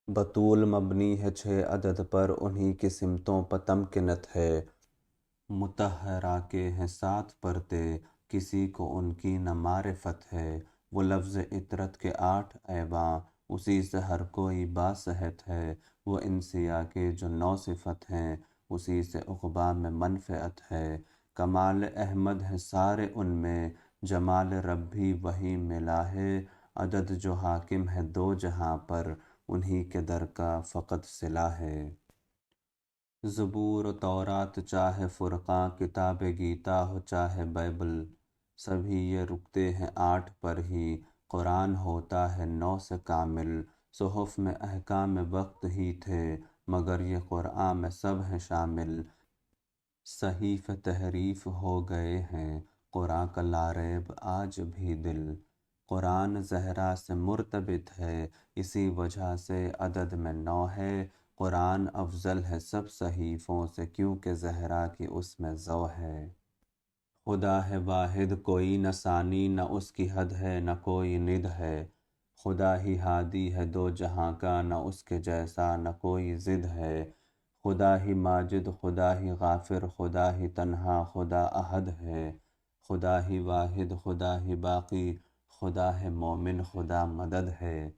बतूल मबनी है 6 अदद पर, उन्हीं की सिमतों पर तमकिनत है। मुतहरा के हैं 7 पर्दे, किसी को उनकी न मारिफत है। वो लफ्ज़ इतरत के 8 ऐवान, उसी से हर कोई बासहत है। वो इंसिया के जो 9 सिफत हैं, उसी से उक़बा में मनफ़अत है। कमाल अहमद है सारे उनमें, जमाल रब्बी वही मिला है। अदद जो हाकिम है 2 जहां पर, उन्हीं के दर का फ़क़त सिला है। ज़बूर तौरात चाहे फ़ुरक़ान, किताब गीता हो चाहे बाइबल, सभी ये रुकते हैं 8 पर ही। कुरान होता है 9 से कामिल। सुहुफ़ में अहकाम वक्त ही थे, मगर ये कुरान में सब हैं शामिल। सहीफ़े तहरीफ हो गए हैं, कुरान का लारैब आज भी दिल। कुरान ज़हरा से मुर्तबित है, इसी वजह से अदद में 9 है। कुरान अफ़ज़ल है सब सहीफ़ों से, क्योंकि ज़हरा की उसमें ज़ौ है। खुदा है वाहिद कोई न सानी, न उसकी हद है न कोई निद है। खुदा ही हादी है 2 जहां का, न उसके जैसा न कोई ज़िद है। खुदा ही माजिद खुदा ही गाफिर, खुदा ही तन्हा खुदा अहद है। खुदा ही वाहिद खुदा ही बाकी, खुदा है मोमिन खुदा मदद है।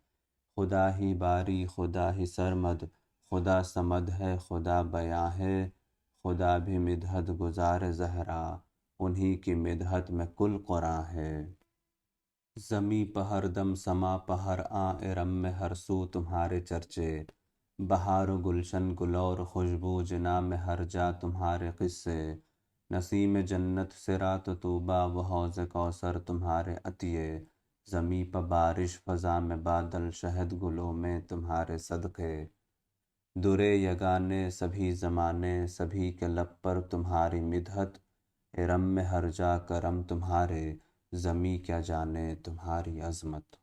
खुदा ही बारी खुदा ही सरमद, खुदा समद है खुदा बयां है। खुदा भी मिदहत गुजार ज़हरा, उन्हीं की मिदहत में कुल कुरान है। ज़मी पहर दम समा पहर इरम में हर सू तुम्हारे चर्चे। बहार गुलशन गुलौर खुशबू, जना में हर जा तुम्हारे किस्से। नसीम जन्नत सिरात तूबा, व हौज़ कौसर तुम्हारे अतिये। ज़मी प बारिश फ़ज़ा में बादल, शहद गुलों में तुम्हारे सदक़े। दुरे यगाने सभी ज़माने, सभी के लब पर तुम्हारी मिदहत। इरम में हर जा करम तुम्हारे, ज़मी क्या जाने तुम्हारी अज़मत।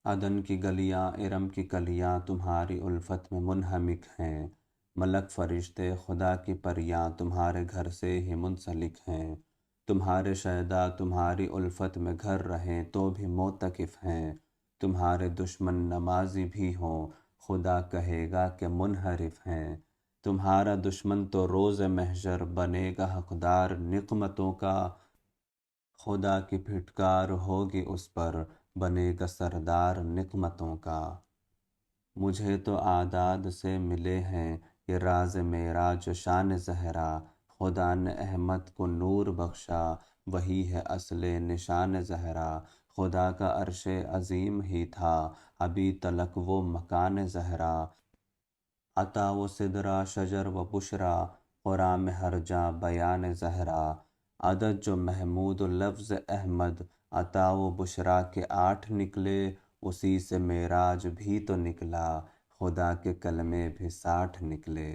अदन की गलियां इरम की कलियां, तुम्हारी उल्फत में मुनहमिक हैं। मलक फरिश्ते खुदा की परियां, तुम्हारे घर से ही मुंसलिक हैं। तुम्हारे शहदा तुम्हारी उल्फत में घर रहें, तो भी मोतकिफ हैं। तुम्हारे दुश्मन नमाजी भी हों, खुदा कहेगा कि मुनहरिफ हैं। तुम्हारा दुश्मन तो रोज़ महशर, बनेगा हकदार निक़मतों का। खुदा की फिटकार होगी उस पर, बनेगा सरदार निक़मतों का। मुझे तो आदाद से मिले हैं ये राज मेरा जो शान ज़हरा। खुदा ने अहमद को नूर बख्शा, वही है असले निशान ज़हरा। खुदा का अर्शे अजीम ही था, अभी तलक वो मकान ज़हरा। अता वो सिदरा शजर व बुशरा, कुरान में हर जा बयान ज़हरा। अदद जो महमूद लफ्ज़ अहमद, अता वो बुशरा के 8 निकले। उसी से मेराज भी तो निकला, खुदा के कलमे भी 60 निकले।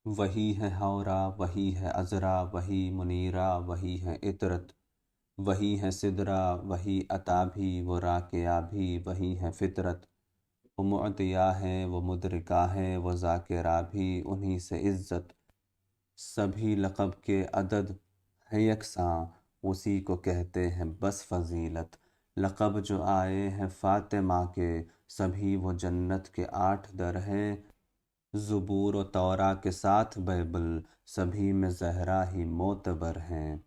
वही है हौरा वही है अज़रा, वही मुनीरा वही है इतरत। वही है सिदरा वही अता भी, वो राकिया भी वही है फितरत। वो मुअतिया हैं वो मुदरिका हैं, वो ज़ाकिरा भी उन्हीं से इज़्ज़त। सभी लक़ब के अदद है यकसां, उसी को कहते हैं बस फ़ज़ीलत। लक़ब जो आए हैं फ़ातिमा के, सभी वो जन्नत के 8 दर हैं। ज़ुबूर व तौरा के साथ बाइबल, सभी में ज़हरा ही मोतबर हैं।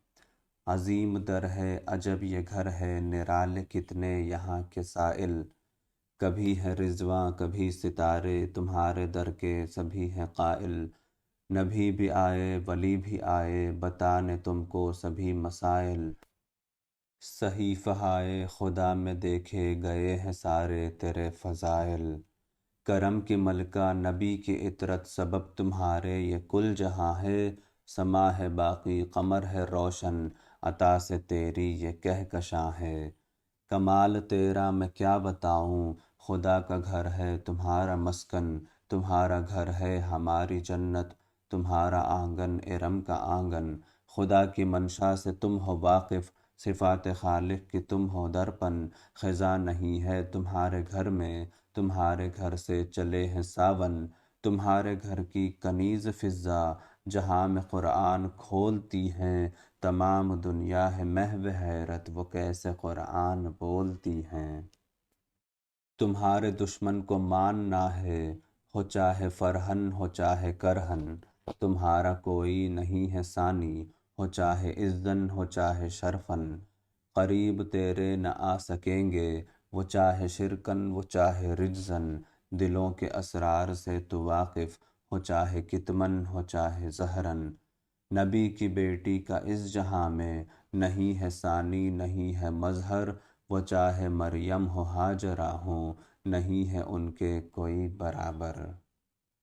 अजीम दर है अजब ये घर है, निराले कितने यहाँ के साइल। कभी है रिजवां कभी सितारे, तुम्हारे दर के सभी हैं काइल। नबी भी आए वली भी आए, बताने तुमको सभी मसाइल। सही फ़हाए खुदा में देखे गए हैं सारे तेरे फ़ज़ाइल। करम की मलका नबी की इतरत, सबब तुम्हारे ये कुल जहां है। समा है बाकी कमर है रोशन, अता से तेरी ये कहकशां है। कमाल तेरा मैं क्या बताऊं, खुदा का घर है तुम्हारा मस्कन। तुम्हारा घर है हमारी जन्नत, तुम्हारा आंगन इरम का आंगन। खुदा की मंशा से तुम हो वाकिफ़, सिफ़ात खालिक की तुम हो दरपन। ख़ज़ा नहीं है तुम्हारे घर में, तुम्हारे घर से चले हैं सावन। तुम्हारे घर की कनीज़ फ़िज़्ज़ा, जहाँ में कुरान खोलती हैं। तमाम दुनिया है महव हैरत, वो कैसे कुरान बोलती हैं। تمہارے دشمن کو ماننا ہے، ہو چاہے فرہن ہو چاہے کرہن، تمہارا کوئی نہیں ہے ثانی، ہو چاہے عزن ہو چاہے شرفن، قریب تیرے نہ آ سکیں گے، وہ چاہے شرکن وہ چاہے رجزن، دلوں کے اسرار سے تو واقف، ہو چاہے کتمن ہو چاہے زہرن، نبی کی بیٹی کا اس جہاں میں نہیں ہے ثانی نہیں ہے مظہر، وہ چاہے مریم ہو ہاجرہ ہوں، نہیں ہے ان کے کوئی برابر۔